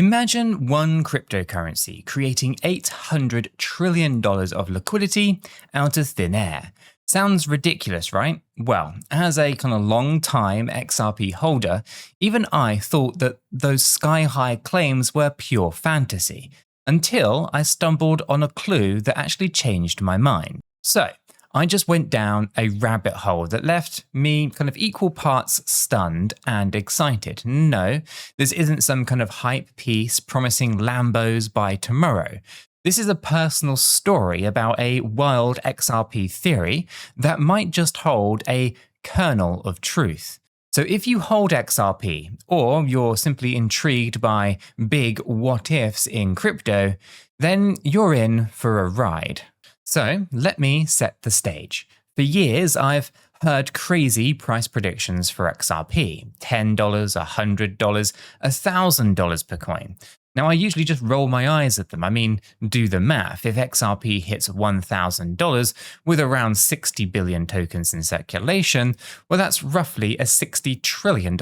Imagine one cryptocurrency creating $800 trillion of liquidity out of thin air. Sounds ridiculous, right? Well, as a kind of long-time XRP holder, even I thought that those sky-high claims were pure fantasy, until I stumbled on a clue that actually changed my mind. So, I just went down a rabbit hole that left me kind of equal parts stunned and excited. No, this isn't some kind of hype piece promising Lambos by tomorrow. This is a personal story about a wild XRP theory that might just hold a kernel of truth. So if you hold XRP, or you're simply intrigued by big what-ifs in crypto, then you're in for a ride. So let me set the stage. For years, I've heard crazy price predictions for XRP, $10, $100, $1,000 per coin. Now, I usually just roll my eyes at them. I mean, do the math. If XRP hits $1,000 with around 60 billion tokens in circulation, well, that's roughly a $60 trillion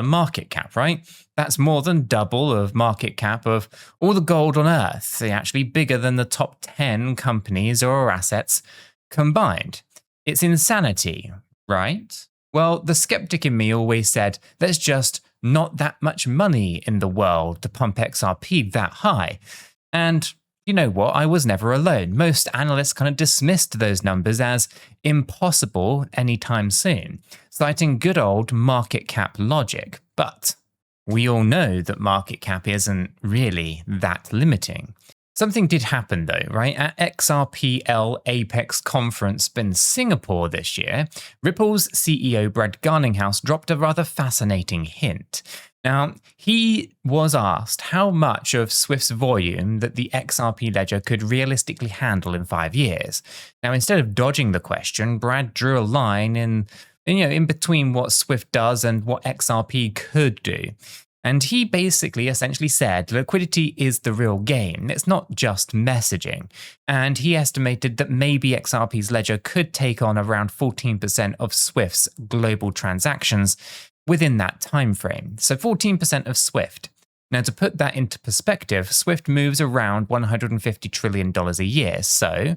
market cap, right? That's more than double of market cap of all the gold on Earth. They're actually bigger than the top 10 companies or assets combined. It's insanity, right? Well, the skeptic in me always said, there's just not that much money in the world to pump XRP that high. And you know what? I was never alone. Most analysts kind of dismissed those numbers as impossible anytime soon, citing good old market cap logic. But we all know that market cap isn't really that limiting. Something did happen though, right? At XRPL Apex conference in Singapore this year, Ripple's CEO Brad Garlinghouse dropped a rather fascinating hint. Now, he was asked how much of Swift's volume that the XRP ledger could realistically handle in 5 years. Now, instead of dodging the question, Brad drew a line in between what Swift does and what XRP could do. And he basically essentially said liquidity is the real game. It's not just messaging. And he estimated that maybe XRP's ledger could take on around 14% of Swift's global transactions within that time frame. So 14% of Swift. Now, to put that into perspective, Swift moves around $150 trillion a year. So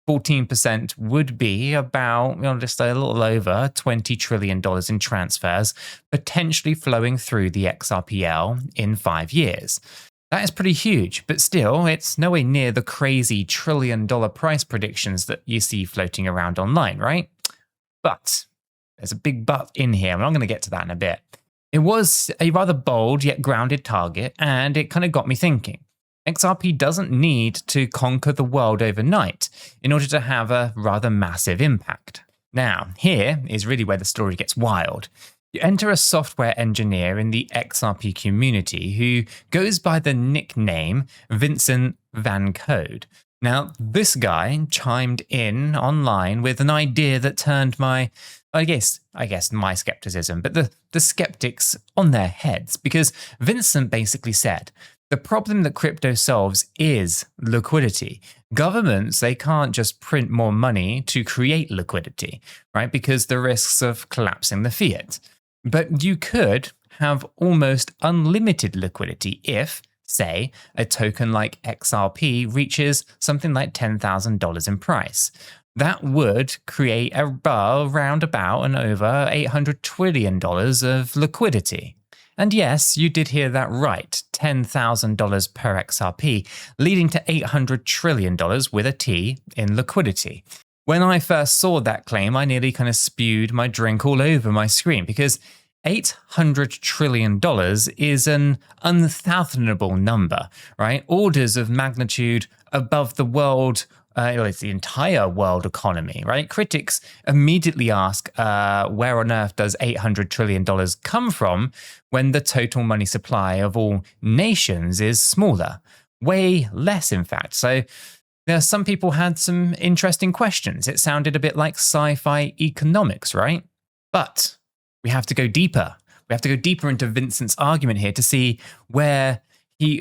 14% would be about, just a little over $20 trillion in transfers, potentially flowing through the XRPL in 5 years. That is pretty huge, but still, it's nowhere near the crazy trillion-dollar price predictions that you see floating around online, right? But there's a big but in here, and I'm going to get to that in a bit. It was a rather bold yet grounded target, and it kind of got me thinking. XRP doesn't need to conquer the world overnight in order to have a rather massive impact. Now, here is really where the story gets wild. You enter a software engineer in the XRP community who goes by the nickname Vincent Van Code. Now, this guy chimed in online with an idea that turned my skepticism, but the skeptics on their heads, because Vincent basically said, the problem that crypto solves is liquidity. Governments, they can't just print more money to create liquidity, right? Because the risks of collapsing the fiat. But you could have almost unlimited liquidity if, say, a token like XRP reaches something like $10,000 in price. That would create around about and over $800 trillion of liquidity. And yes, you did hear that right, $10,000 per XRP, leading to $800 trillion with a T in liquidity. When I first saw that claim, I nearly kind of spewed my drink all over my screen because $800 trillion is an unfathomable number, right? Orders of magnitude above the world. It's the entire world economy, right? Critics immediately ask, where on earth does $800 trillion come from when the total money supply of all nations is smaller? Way less, in fact. So some people had some interesting questions. It sounded a bit like sci-fi economics, right? But we have to go deeper. We have to go deeper into Vincent's argument here to see where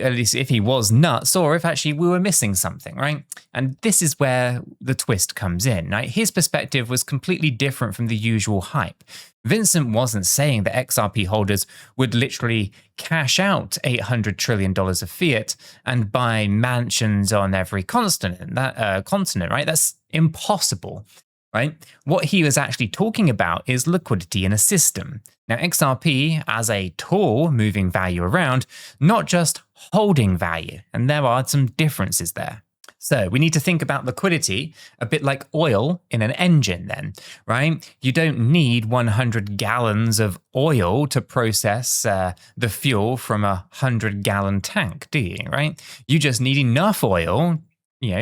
at least if he was nuts, or if actually we were missing something, right? And this is where the twist comes in, right? His perspective was completely different from the usual hype. Vincent wasn't saying that XRP holders would literally cash out $800 trillion of fiat and buy mansions on every continent, right? That's impossible. Right? What he was actually talking about is liquidity in a system. Now, XRP as a tool moving value around, not just holding value, and there are some differences there. So we need to think about liquidity a bit like oil in an engine then, right? You don't need 100 gallons of oil to process the fuel from a 100-gallon tank, do you, right? You just need enough oil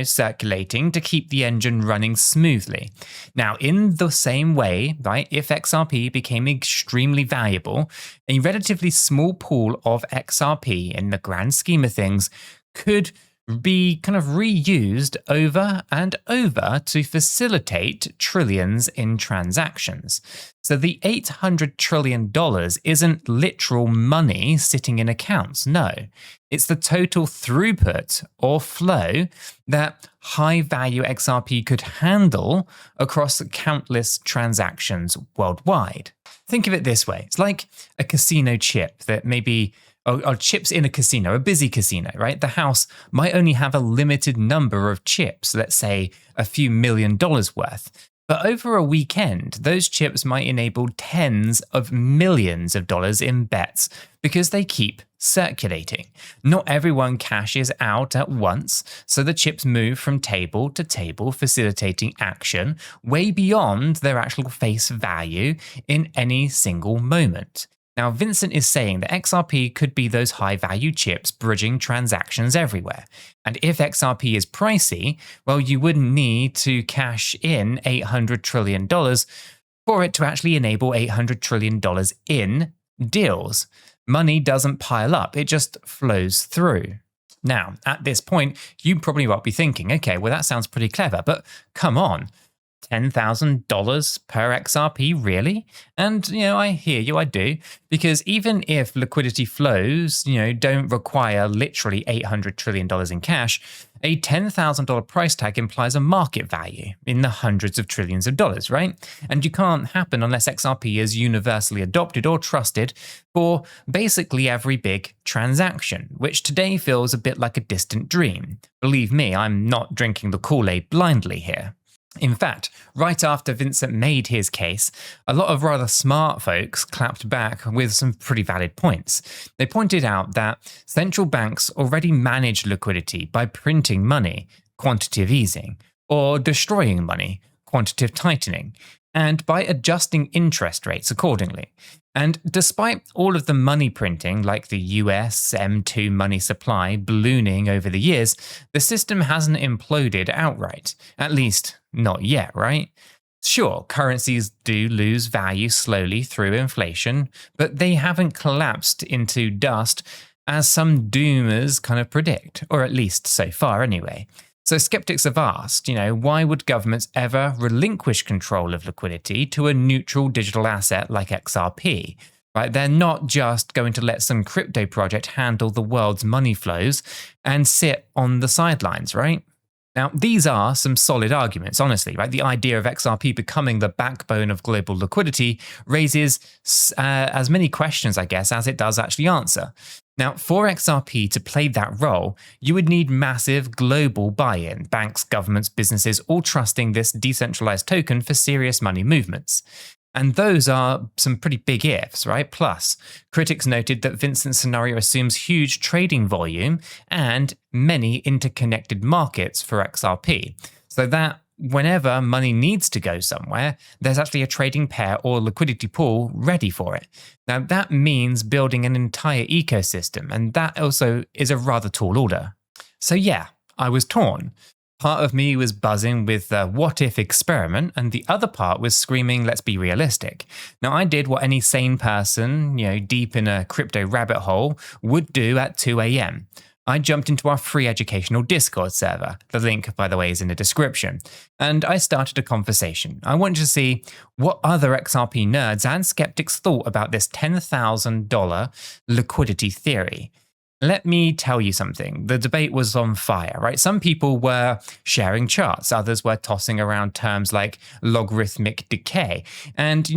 circulating to keep the engine running smoothly. Now, in the same way, right, if XRP became extremely valuable, a relatively small pool of XRP in the grand scheme of things could be kind of reused over and over to facilitate trillions in transactions. So the $800 trillion isn't literal money sitting in accounts, no. It's the total throughput or flow that high-value XRP could handle across countless transactions worldwide. Think of it this way. It's like a casino chip that maybe or chips in a casino, a busy casino, right? The house might only have a limited number of chips, let's say a few $1 million worth. But over a weekend, those chips might enable tens of millions of dollars in bets because they keep circulating. Not everyone cashes out at once, so the chips move from table to table, facilitating action way beyond their actual face value in any single moment. Now, Vincent is saying that XRP could be those high-value chips bridging transactions everywhere. And if XRP is pricey, well, you wouldn't need to cash in $800 trillion for it to actually enable $800 trillion in deals. Money doesn't pile up, it just flows through. Now, at this point, you probably won't be thinking, okay, well, that sounds pretty clever, but come on. $10,000 per XRP, really? And, I hear you, I do. Because even if liquidity flows, don't require literally $800 trillion in cash, a $10,000 price tag implies a market value in the hundreds of trillions of dollars, right? And you can't happen unless XRP is universally adopted or trusted for basically every big transaction, which today feels a bit like a distant dream. Believe me, I'm not drinking the Kool-Aid blindly here. In fact, right after Vincent made his case, a lot of rather smart folks clapped back with some pretty valid points. They pointed out that central banks already manage liquidity by printing money, quantitative easing, or destroying money, quantitative tightening, and by adjusting interest rates accordingly. And despite all of the money printing, like the US M2 money supply ballooning over the years, the system hasn't imploded outright. At least, not yet, right? Sure, currencies do lose value slowly through inflation, but they haven't collapsed into dust as some doomers kind of predict, or at least so far anyway. So skeptics have asked, why would governments ever relinquish control of liquidity to a neutral digital asset like XRP? Right? They're not just going to let some crypto project handle the world's money flows and sit on the sidelines, right? Now, these are some solid arguments, honestly, right? The idea of XRP becoming the backbone of global liquidity raises as many questions, I guess, as it does actually answer. Now, for XRP to play that role, you would need massive global buy-in, banks, governments, businesses, all trusting this decentralized token for serious money movements. And those are some pretty big ifs, right? Plus, critics noted that Vincent's scenario assumes huge trading volume and many interconnected markets for XRP, so that whenever money needs to go somewhere, there's actually a trading pair or liquidity pool ready for it. Now, that means building an entire ecosystem, and that also is a rather tall order. So yeah, I was torn. Part of me was buzzing with the what-if experiment, and the other part was screaming, let's be realistic. Now, I did what any sane person, deep in a crypto rabbit hole, would do at 2 a.m. I jumped into our free educational Discord server. The link, by the way, is in the description. And I started a conversation. I wanted to see what other XRP nerds and skeptics thought about this $10,000 liquidity theory. Let me tell you something. The debate was on fire, right? Some people were sharing charts, others were tossing around terms like logarithmic decay. And,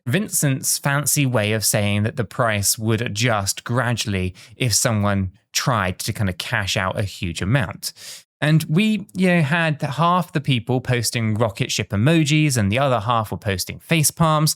Vincent's fancy way of saying that the price would adjust gradually if someone tried to kind of cash out a huge amount. And we, had half the people posting rocket ship emojis and the other half were posting face palms.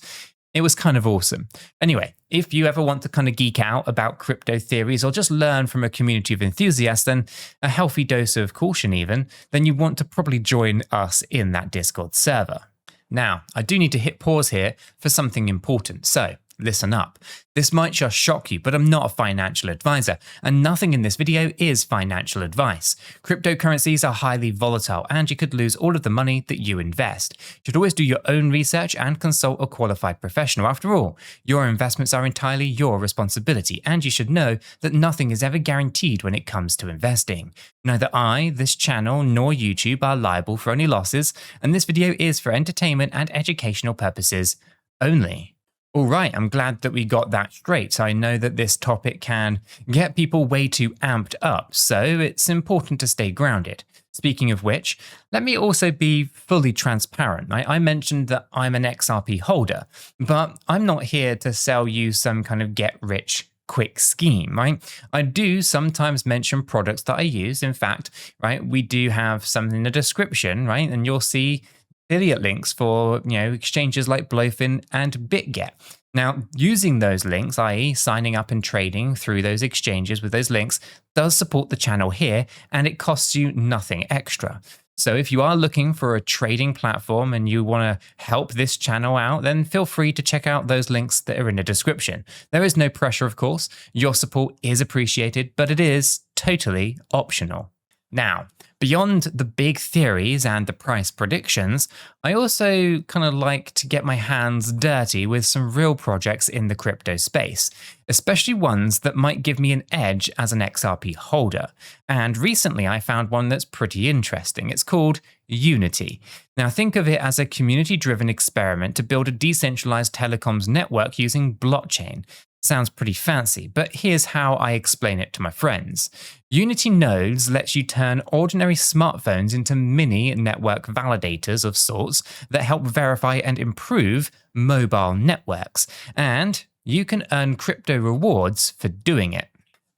It was kind of awesome. Anyway, if you ever want to kind of geek out about crypto theories or just learn from a community of enthusiasts and a healthy dose of caution even, then you want to probably join us in that Discord server. Now, I do need to hit pause here for something important. So, listen up. This might just shock you, but I'm not a financial advisor, and nothing in this video is financial advice. Cryptocurrencies are highly volatile, and you could lose all of the money that you invest. You should always do your own research and consult a qualified professional. After all, your investments are entirely your responsibility, and you should know that nothing is ever guaranteed when it comes to investing. Neither I, this channel, nor YouTube are liable for any losses, and this video is for entertainment and educational purposes only. All right, I'm glad that we got that straight. I know that this topic can get people way too amped up, so it's important to stay grounded. Speaking of which, let me also be fully transparent. I mentioned that I'm an XRP holder, but I'm not here to sell you some kind of get-rich-quick scheme, right? I do sometimes mention products that I use. In fact, right, we do have something in the description, right? And you'll see affiliate links for exchanges like 𝗗𝗀𝘀𝗰𝗱 and BitGet. Now, using those links, i.e. signing up and trading through those exchanges with those links, does support the channel here, and it costs you nothing extra. So if you are looking for a trading platform and you want to help this channel out, then feel free to check out those links that are in the description. There is no pressure, of course. Your support is appreciated, but it is totally optional. Now, beyond the big theories and the price predictions, I also kind of like to get my hands dirty with some real projects in the crypto space, especially ones that might give me an edge as an XRP holder. And recently I found one that's pretty interesting. It's called Unity. Now think of it as a community-driven experiment to build a decentralized telecoms network using blockchain. Sounds pretty fancy, but here's how I explain it to my friends. Unity nodes lets you turn ordinary smartphones into mini network validators of sorts that help verify and improve mobile networks, and you can earn crypto rewards for doing it.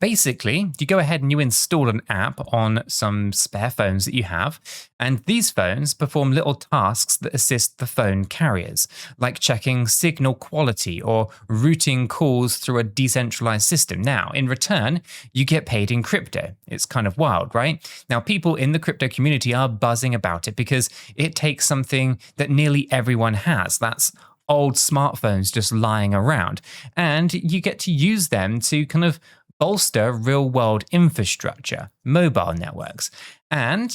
Basically, you go ahead and you install an app on some spare phones that you have, and these phones perform little tasks that assist the phone carriers, like checking signal quality or routing calls through a decentralized system. Now, in return, you get paid in crypto. It's kind of wild, right? Now, people in the crypto community are buzzing about it because it takes something that nearly everyone has. That's old smartphones just lying around, and you get to use them to kind of bolster real-world infrastructure, mobile networks. And,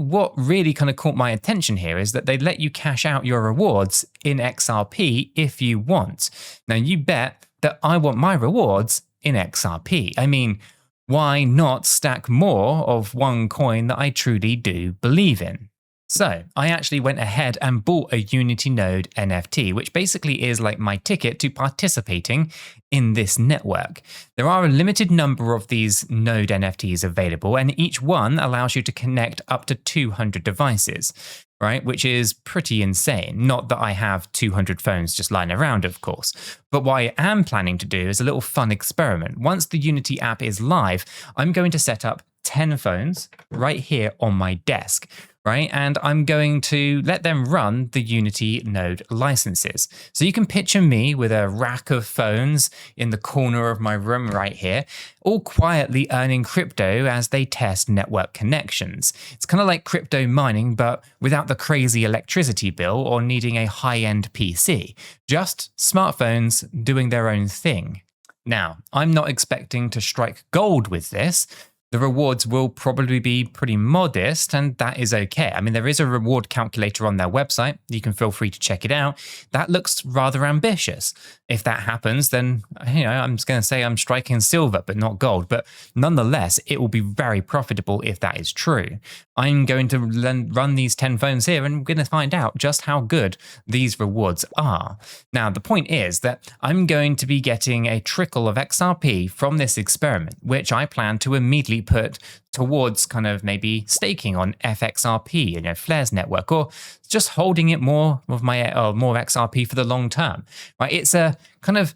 what really kind of caught my attention here is that they let you cash out your rewards in XRP if you want. Now, you bet that I want my rewards in XRP. I mean, why not stack more of one coin that I truly do believe in? So I actually went ahead and bought a Unity node NFT, which basically is like my ticket to participating in this network. There are a limited number of these node NFTs available, and each one allows you to connect up to 200 devices, right? Which is pretty insane. Not that I have 200 phones just lying around, of course. But what I am planning to do is a little fun experiment. Once the Unity app is live, I'm going to set up 10 phones right here on my desk, right? And I'm going to let them run the Unity node licenses. So you can picture me with a rack of phones in the corner of my room right here, all quietly earning crypto as they test network connections. It's kind of like crypto mining, but without the crazy electricity bill or needing a high-end PC. Just smartphones doing their own thing. Now, I'm not expecting to strike gold with this. the rewards will probably be pretty modest, and that is okay. I mean, there is a reward calculator on their website. You can feel free to check it out. That looks rather ambitious. If that happens, then, I'm just going to say I'm striking silver, but not gold. But nonetheless, it will be very profitable if that is true. I'm going to run these 10 phones here, and I'm going to find out just how good these rewards are. Now, the point is that I'm going to be getting a trickle of XRP from this experiment, which I plan to immediately put towards kind of maybe staking on FXRP, Flare's network, or just holding it more of my more XRP for the long term. Right? It's a kind of,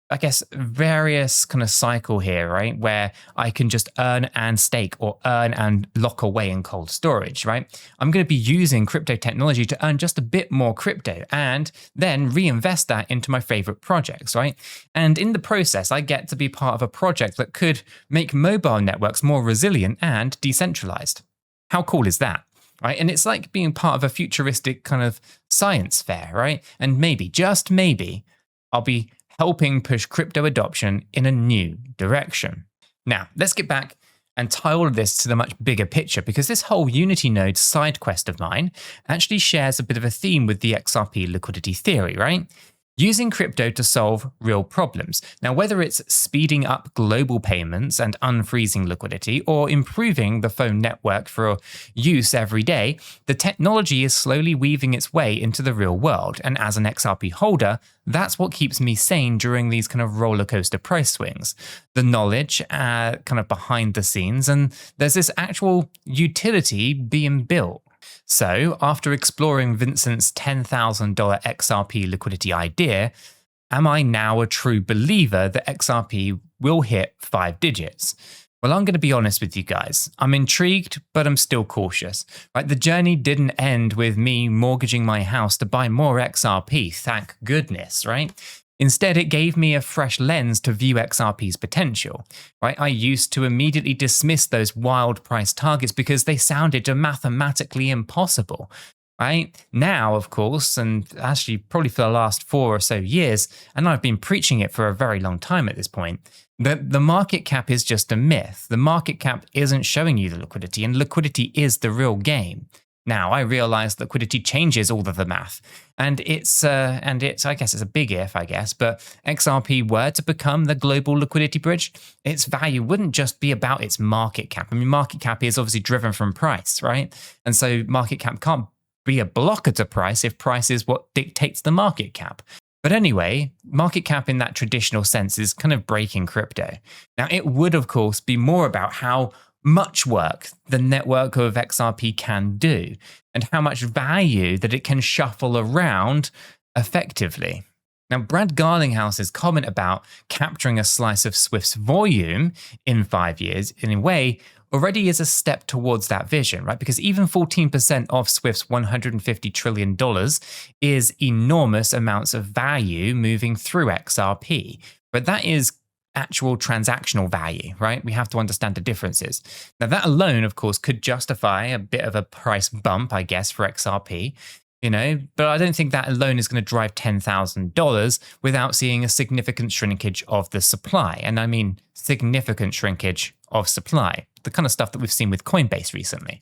I guess, various kind of cycle here, right? Where I can just earn and stake or earn and lock away in cold storage, right? I'm going to be using crypto technology to earn just a bit more crypto and then reinvest that into my favorite projects, right? And in the process, I get to be part of a project that could make mobile networks more resilient and decentralized. How cool is that? Right? And it's like being part of a futuristic kind of science fair, right? And maybe, just maybe, I'll be helping push crypto adoption in a new direction. Now, let's get back and tie all of this to the much bigger picture, because this whole Unity node side quest of mine actually shares a bit of a theme with the XRP liquidity theory, right? Using crypto to solve real problems. Now, whether it's speeding up global payments and unfreezing liquidity or improving the phone network for use every day, the technology is slowly weaving its way into the real world. And as an XRP holder, that's what keeps me sane during these kind of roller coaster price swings. The knowledge kind of behind the scenes, and there's this actual utility being built. So, after exploring Vincent's $10,000 XRP liquidity idea, am I now a true believer that XRP will hit 5 digits? Well, I'm going to be honest with you guys. I'm intrigued, but I'm still cautious. Right? The journey didn't end with me mortgaging my house to buy more XRP, thank goodness, right? Instead, it gave me a fresh lens to view XRP's potential. Right? I used to immediately dismiss those wild price targets because they sounded mathematically impossible. Right? Now, of course, and actually probably for the last 4 or so years, and I've been preaching it for a very long time at this point, that the market cap is just a myth. The market cap isn't showing you the liquidity, and liquidity is the real game. Now, I realize liquidity changes all of the math, and it's I guess it's a big if, but XRP were to become the global liquidity bridge, its value wouldn't just be about its market cap. I mean, market cap is obviously driven from price, right? And so market cap can't be a blocker to price if price is what dictates the market cap. But anyway, market cap in that traditional sense is kind of breaking crypto. Now, it would, of course, be more about how much work the network of XRP can do and how much value that it can shuffle around effectively. Now, Brad Garlinghouse's comment about capturing a slice of Swift's volume in 5 years, in a way, already is a step towards that vision, right? Because even 14% of Swift's $150 trillion is enormous amounts of value moving through XRP. But that is actual transactional value, right? We have to understand the differences. Now, that alone, of course, could justify a bit of a price bump, I guess, for XRP, but I don't think that alone is going to drive $10,000 without seeing a significant shrinkage of the supply. And I mean significant shrinkage of supply, the kind of stuff that we've seen with Coinbase recently.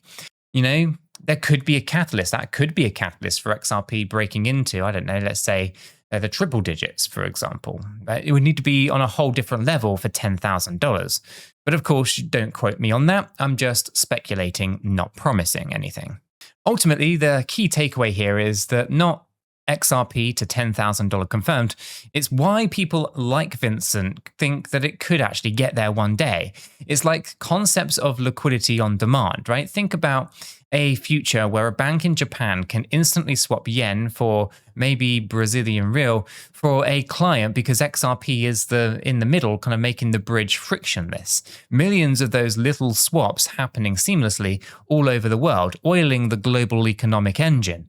There could be a catalyst. That could be a catalyst for XRP breaking into, I don't know, let's say the triple digits, for example. It would need to be on a whole different level for $10,000. But of course, don't quote me on that. I'm just speculating, not promising anything. Ultimately, the key takeaway here is that not XRP to $10,000 confirmed, it's why people like Vincent think that it could actually get there one day. It's like concepts of liquidity on demand, right? Think about a future where a bank in Japan can instantly swap yen for maybe Brazilian real for a client because XRP is in the middle, kind of making the bridge frictionless. Millions of those little swaps happening seamlessly all over the world, oiling the global economic engine.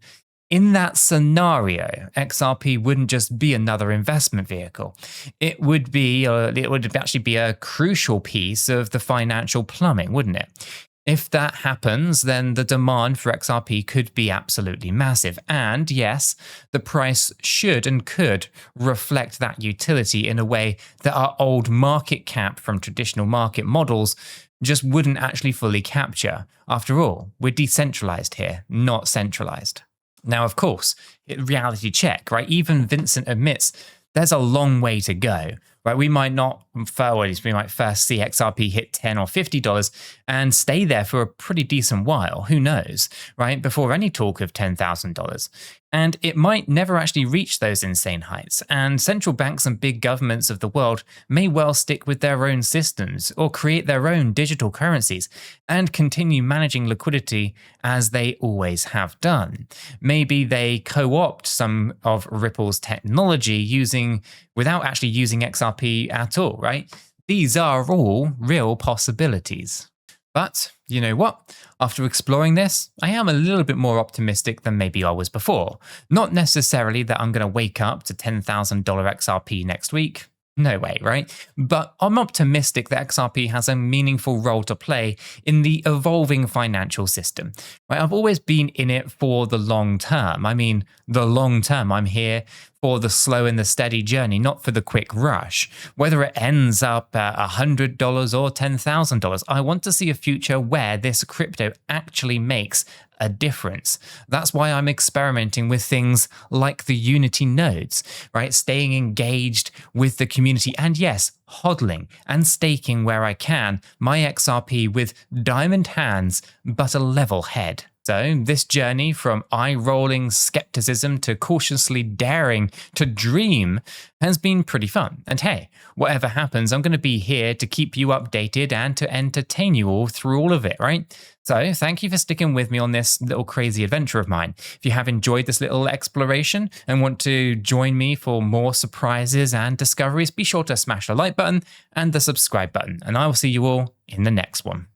In that scenario, XRP wouldn't just be another investment vehicle. It would actually be a crucial piece of the financial plumbing, wouldn't it? If that happens, then the demand for XRP could be absolutely massive. And yes, the price should and could reflect that utility in a way that our old market cap from traditional market models just wouldn't actually fully capture. After all, we're decentralized here, not centralized. Now, of course, reality check, right? Even Vincent admits there's a long way to go, right? We might first see XRP hit $10 or $50 and stay there for a pretty decent while, who knows, right? Before any talk of $10,000. And it might never actually reach those insane heights, and central banks and big governments of the world may well stick with their own systems or create their own digital currencies and continue managing liquidity as they always have done. Maybe they co-opt some of Ripple's technology without actually using XRP at all, right? These are all real possibilities. But you know what? After exploring this, I am a little bit more optimistic than maybe I was before. Not necessarily that I'm going to wake up to $10,000 XRP next week. No way, right? But I'm optimistic that XRP has a meaningful role to play in the evolving financial system. Right? I've always been in it for the long term. I mean, the long term. I'm here for the slow and the steady journey, not for the quick rush. Whether it ends up at $100 or $10,000, I want to see a future where this crypto actually makes a difference. That's why I'm experimenting with things like the Unity nodes, right? Staying engaged with the community and yes, hodling and staking where I can my XRP with diamond hands but a level head. So this journey from eye-rolling skepticism to cautiously daring to dream has been pretty fun. And hey, whatever happens, I'm going to be here to keep you updated and to entertain you all through all of it, right? So thank you for sticking with me on this little crazy adventure of mine. If you have enjoyed this little exploration and want to join me for more surprises and discoveries, be sure to smash the like button and the subscribe button, and I will see you all in the next one.